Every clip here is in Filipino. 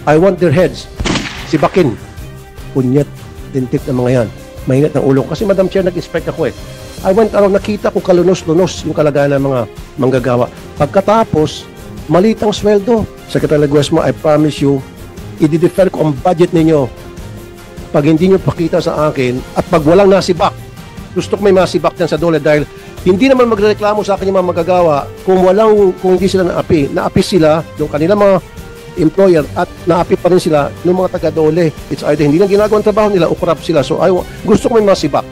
I want their heads. Sibakin. Punyat, lintik ng mga yan. Maingat ng ulo. Kasi Madam Chair, nag-inspect ako eh. I went around, nakita ko kalunos-lunos yung kalagayan ng mga manggagawa. Pagkatapos, maliit ang sweldo. Secretary Laguesma, I promise you, i-defer ko ang budget ninyo. Pag hindi nyo pakita sa akin, at pag walang nasibak, gusto ko may masibak yan sa DOLE dahil hindi naman magreklamo sa akin yung mga magagawa kung hindi sila naapi. Naapi sila yung kanilang mga employer at naapi pa rin sila ng mga taga-DOLE. It's either hindi lang ginagawa ang trabaho nila o corrupt sila. So gusto ko may masibak.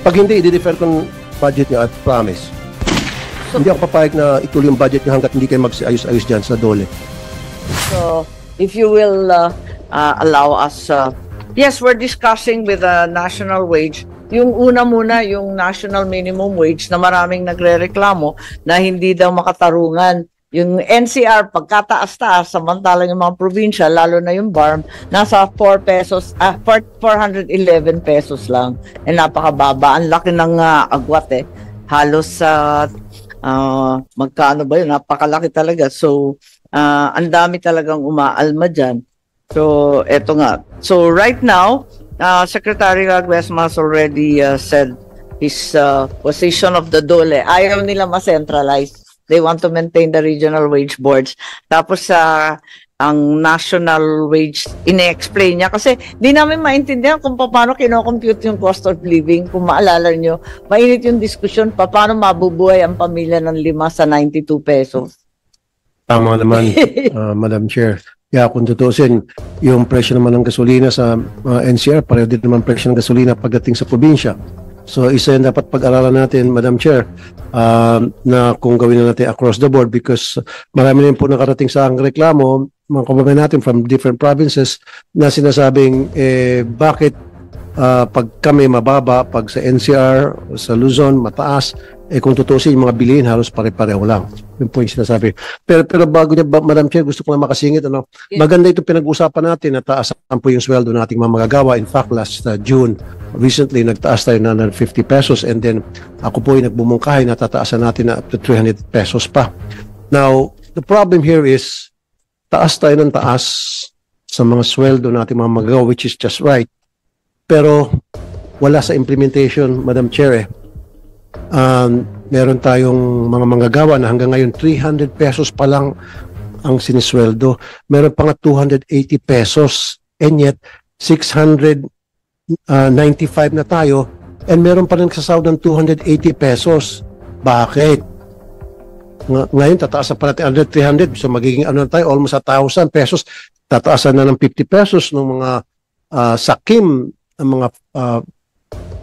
Pag hindi, i-defer ko ng budget niya at promise. So, hindi ako papayag na ituloy yung budget niya hanggat hindi kayo mag-ayos-ayos dyan sa DOLE. So, if you will allow us, yes, we're discussing with the national wage. Yung una muna, yung national minimum wage na maraming nagre-reklamo na hindi daw makatarungan. Yung NCR, pagkataas-taas, samantalang yung mga probinsya, lalo na yung BARM, nasa 411 pesos lang. Eh, napakababa. Ang laki ng agwat eh. Halos magkano ba yun? Napakalaki talaga. So, ang dami talagang umaalma dyan. So, eto nga. So, right now, Secretary Laguesma has already said his position of the DOLE. Ayaw nila ma-centralize. They want to maintain the regional wage boards. Tapos ang national wage, ine-explain niya. Kasi di namin maintindihan kung paano kino-compute yung cost of living. Kung maalala nyo, mainit yung diskusyon paano mabubuhay ang pamilya ng 5 sa 92 pesos. Tama naman, Madam Chair. Kaya kung tutusin, yung presyo naman ng gasolina sa NCR, pareho din naman presyo ng gasolina pagdating sa probinsya. So isa yan dapat pag-aralan natin, Madam Chair, na kung gawin na natin across the board because marami rin po nakarating sa ang reklamo, mga kababayan natin from different provinces na sinasabing bakit pag kami mababa, pag sa NCR, sa Luzon, mataas, kung tutusin yung mga bilihin, halos pare-pareho lang. Yung po yung sinasabi. Pero bago niya, Madam Chair, gusto ko na makasingit. Maganda itong pinag-usapan natin na taasan po yung sweldo nating mga magagawa. In fact, last June, recently, nagtaas tayo na 50 pesos and then ako po yung nagbumungkahay na tataasan natin na up to 300 pesos pa. Now, the problem here is taas tayo ng taas sa mga sweldo nating mga magagawa, which is just right. Pero wala sa implementation, Madam Chair. Meron tayong mga manggagawa na hanggang ngayon 300 pesos pa lang ang sinisweldo. Meron pa nga 280 pesos and yet 695 na tayo and meron pa rin nagsasahod ng 280 pesos. Bakit? Ngayon tataas pa natin under 300 so magiging ano na tayo, almost 1,000 pesos. Tataasan na ng 50 pesos ng mga sakim ng mga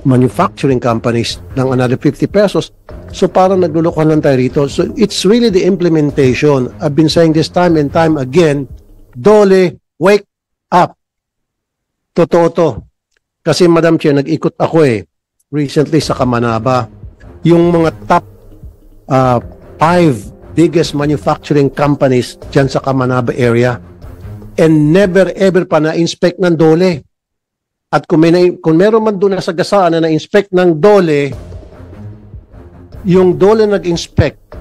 manufacturing companies ng another 50 pesos. So parang naglulukohan lang tayo rito. So it's really the implementation. I've been saying this time and time again, DOLE, wake up. Totoo to. Kasi Madam Chair, nag-ikot ako recently sa Kamanaba. Yung mga top 5 biggest manufacturing companies dyan sa Kamanaba area and never ever pa na-inspect ng DOLE. At kung meron man doon na sagasaan na na-inspect ng DOLE, yung DOLE nag-inspect,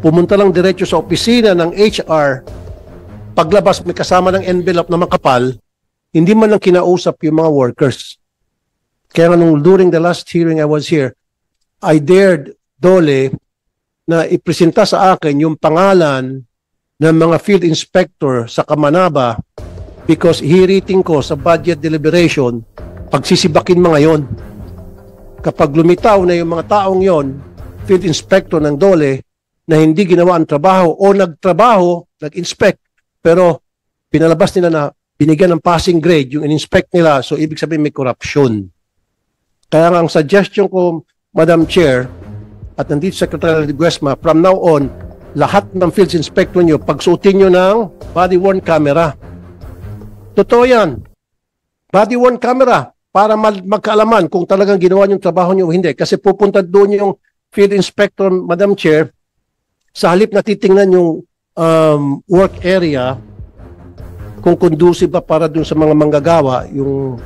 pumunta lang diretso sa opisina ng HR, paglabas may kasama ng envelope na makapal, hindi man lang kinausap yung mga workers. Kaya during the last hearing I was here, I dared DOLE na ipresenta sa akin yung pangalan ng mga field inspector sa Kamanaba because hiriting ko sa budget deliberation, pagsisibakin mga yon. Kapag lumitaw na yung mga taong yon, field inspector ng DOLE, na hindi ginawa ang trabaho o nagtrabaho, nag-inspect, pero pinalabas nila na binigyan ng passing grade yung in-inspect nila, so ibig sabihin may corruption. Kaya nga ang suggestion ko, Madam Chair, at nandito Secretary Laguesma, from now on, lahat ng field inspector nyo, pagsuotin nyo ng body-worn camera. Totoo yan. Body-worn camera para magkaalaman kung talagang ginawa yung trabaho nyo o hindi. Kasi pupunta doon yung field inspector, Madam Chair, sa halip na titingnan yung work area, kung conducive ba para doon sa mga manggagawa, yung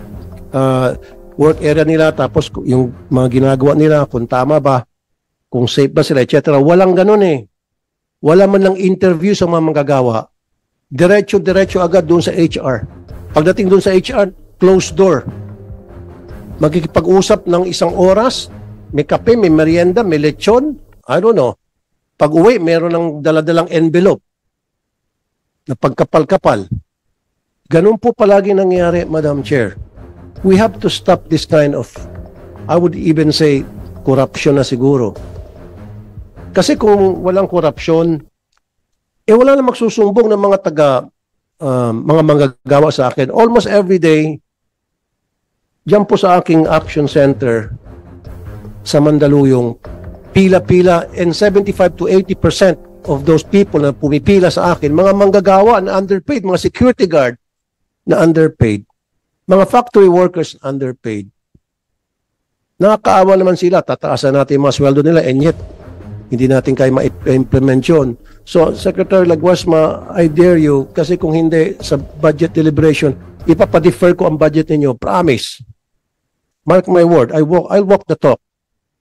work area nila, tapos yung mga ginagawa nila, kung tama ba, kung safe ba sila, etc. Walang ganun Wala man lang interview sa mga manggagawa. Diretso agad doon sa HR. Pagdating doon sa HR, closed door. Magkikipag-usap ng 1 oras, may kape, may merienda, may lechon, I don't know. Pag uwi, meron ng daladalang envelope na pagkapal-kapal. Ganun po palagi nangyayari, Madam Chair. We have to stop this kind of, I would even say, corruption na siguro. Kasi kung walang korupsyon, wala na magsusumbong ng mga mga manggagawa sa akin. Almost every day, diyan po sa aking action center sa Mandaluyong, pila-pila, and 75 to 80% of those people na pumipila sa akin, mga manggagawa na underpaid, mga security guard na underpaid, mga factory workers underpaid. Nakakaawa naman sila, tataasan natin yung mga sweldo nila, and yet, hindi natin kaya ma-implement yun. So, Secretary Laguasma, I dare you, kasi kung hindi sa budget deliberation, ipapadefer ko ang budget ninyo. Promise. Mark my word, I'll walk the talk.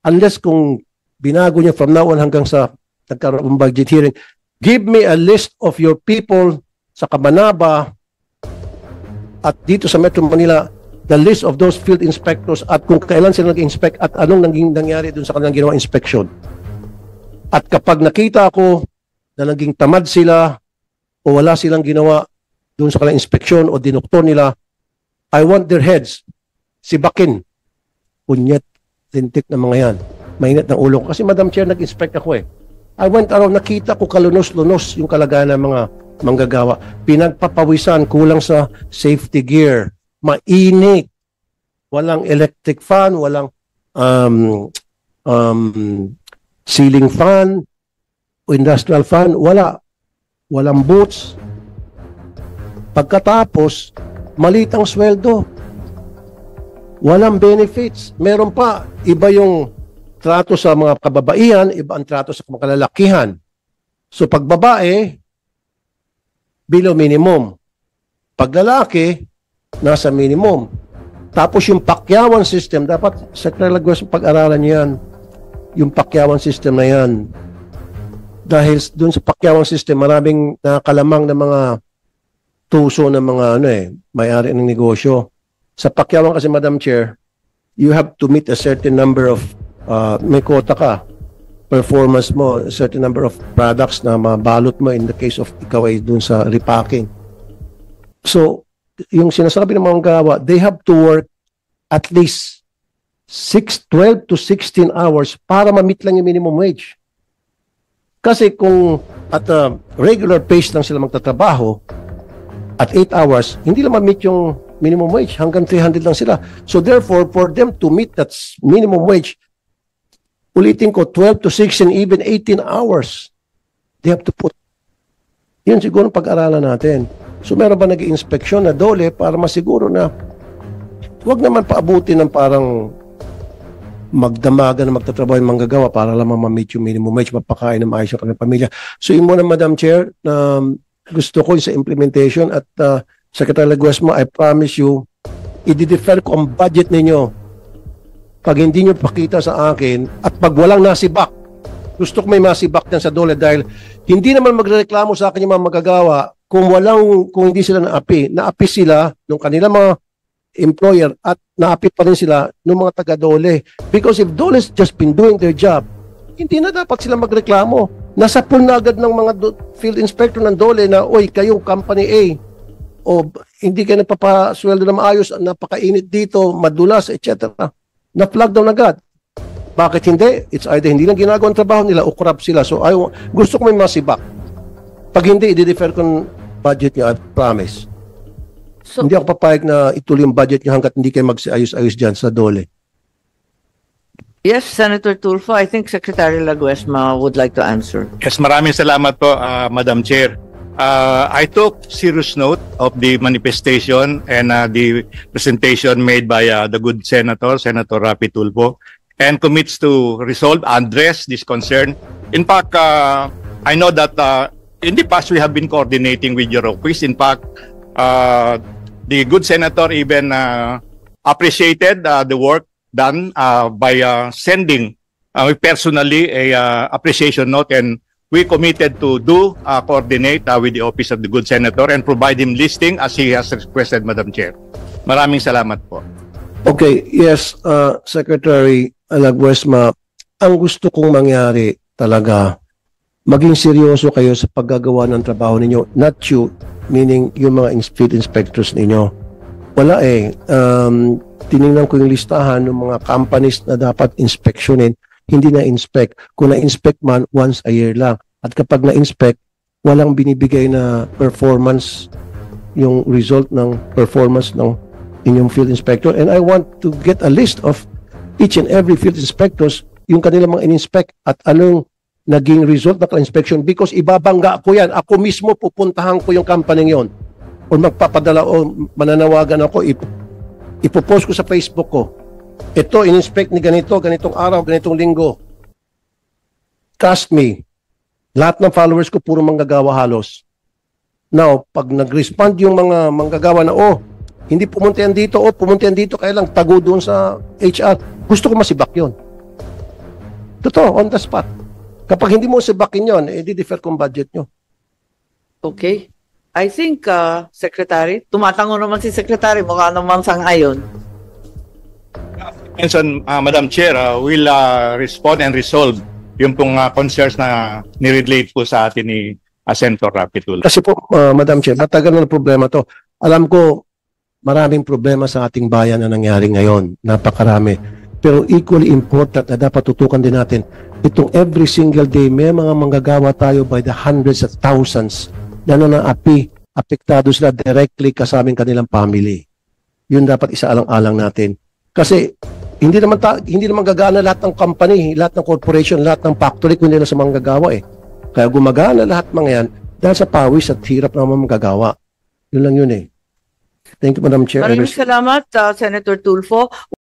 Unless kung binago niya from now on hanggang sa nagkaroon ng budget hearing, give me a list of your people sa Kamanaba at dito sa Metro Manila, the list of those field inspectors at kung kailan sila nag-inspect at anong nangyari dun sa kanilang ginawa inspection. At kapag nakita ako na naging tamad sila o wala silang ginawa dun sa kanilang inspeksyon o dinoktor nila, I want their heads sibakin. Punyet, lintik na mga yan. Mainit ng ulo ko. Kasi Madam Chair, nag-inspect ako eh. I went around, nakita ko kalunos-lunos yung kalagayan ng mga manggagawa. Pinagpapawisan, kulang sa safety gear. Mainit. Walang electric fan, walang ceiling fan, o industrial fan, wala. Walang boots. Pagkatapos, maliit ang sweldo. Walang benefits. Meron pa, iba yung trato sa mga kababaihan, iba ang trato sa mga kalalakihan. So pag babae, below minimum. Pag lalaki, nasa minimum. Tapos yung pakyawan system, dapat Secretary Lagos, pag-aralan yan. Yung pakyawan system na yan. Dahil dun sa pakyawan system, maraming nakakalamang na mga tuso ng mga may-ari ng negosyo. Sa pakyawan kasi, Madam Chair, you have to meet a certain number of, may quota ka, performance mo, a certain number of products na mabalot mo in the case of ikaw ay dun sa repacking. So, yung sinasabi ng mga gawa, they have to work at least 12 to 16 hours para ma-meet lang yung minimum wage. Kasi kung at a regular pace lang sila magtatrabaho, at 8 hours, hindi lang ma-meet yung minimum wage. Hanggang 300 lang sila. So therefore, for them to meet that minimum wage, ulitin ko, 12 to 16, even 18 hours, they have to put. Yun siguro pag-aralan natin. So meron ba nag-inspeksyon na dole para masiguro na huwag naman paabutin ng parang magdamagan na magtatrabaho yung manggagawa para lamang ma-meet yung minimum wage, mapakain na maayos yung kanilang pamilya. So yun muna, Madam Chair, na gusto ko sa implementation at Secretary Laguasma, I promise you, i-defer ko ang budget ninyo. Pag hindi nyo pakita sa akin at pag walang nasibak, gusto ko may masibak yan sa dole dahil hindi naman magreklamo sa akin yung mga magagawa kung hindi sila naapi sila ng kanilang mga employer at naapi pa rin sila ng mga taga-dole. Because if dole's just been doing their job, hindi na dapat sila magreklamo. Nasa pool na agad ng mga field inspector ng dole na, oy, kayong company A, o hindi kayo nagpapasweldo na maayos, napakainit dito, madulas, etc. Na-flag down agad. Bakit hindi? It's either hindi lang ginagawa ang trabaho nila o corrupt sila. So gusto ko may masibak. Pag hindi, i-defer ko ng budget niya, I promise. So, hindi ako papayag na ituloy yung budget niya hanggat hindi kayo mag-ayos-ayos dyan sa dole. Yes, Senator Tulfo, I think Secretary Laguesma would like to answer. Yes, maraming salamat po, Madam Chair. I took serious note of the manifestation and the presentation made by the good Senator Rapi Tulfo, and commits to resolve, address this concern. In fact, I know that in the past we have been coordinating with your office. In fact, the good Senator even appreciated the work done by sending personally a appreciation note and we committed to coordinate with the Office of the Good Senator and provide him listing as he has requested, Madam Chair. Maraming salamat po. Okay, yes, Secretary Laguesma, ang gusto kong mangyari talaga, maging seryoso kayo sa paggagawa ng trabaho ninyo. Not you, meaning yung mga field inspectors ninyo. Wala eh. Tinignan ko yung listahan ng mga companies na dapat inspeksyonin, hindi na-inspect. Kung na-inspect man, once a year lang. At kapag na-inspect, walang binibigay na performance, yung result ng performance ng inyong field inspector. And I want to get a list of each and every field inspectors, yung kanilang mga in-inspect at anong naging result ng inspection, because ibabangga ko yan. Ako mismo pupuntahan ko yung company yon o magpapadala o mananawagan ako, ipopost ko sa Facebook ko. Ito, in-inspect ni ganito, ganitong araw, ganitong linggo. Trust me, lahat ng followers ko puro manggagawa halos. Now, pag nag-respond yung mga manggagawa na, hindi pumunta yan dito, pumunta yan dito, kaya lang tago doon sa HR. Gusto ko masibak yun. Totoo, on the spot. Kapag hindi mo sibakin yun, di-defer kong budget nyo. Okay. I think, Secretary, tumatango naman si Secretary, mukha naman sang-ayon. Mention, Madam Chair, will respond and resolve yung pong concerns na nirelate po sa atin ni Senator Rapi Tulfo. Kasi po, Madam Chair, matagal na problema to. Alam ko, maraming problema sa ating bayan na nangyari ngayon. Napakarami. Pero equally important na dapat tutukan din natin, itong every single day, may mga manggagawa tayo by the hundreds of thousands na nanaapi, apektado sila directly kasaming kanilang family. Yun dapat isaalang-alang natin. Kasi hindi naman gagana lahat ng company, lahat ng corporation, lahat ng factory kundi lang sa manggagawa eh. Kaya gumagana lahat mga yan dahil sa pawis at hirap ng mga manggagawa. Yun lang yun eh. Thank you, Madam Chair. Maraming salamat, Senator Tulfo.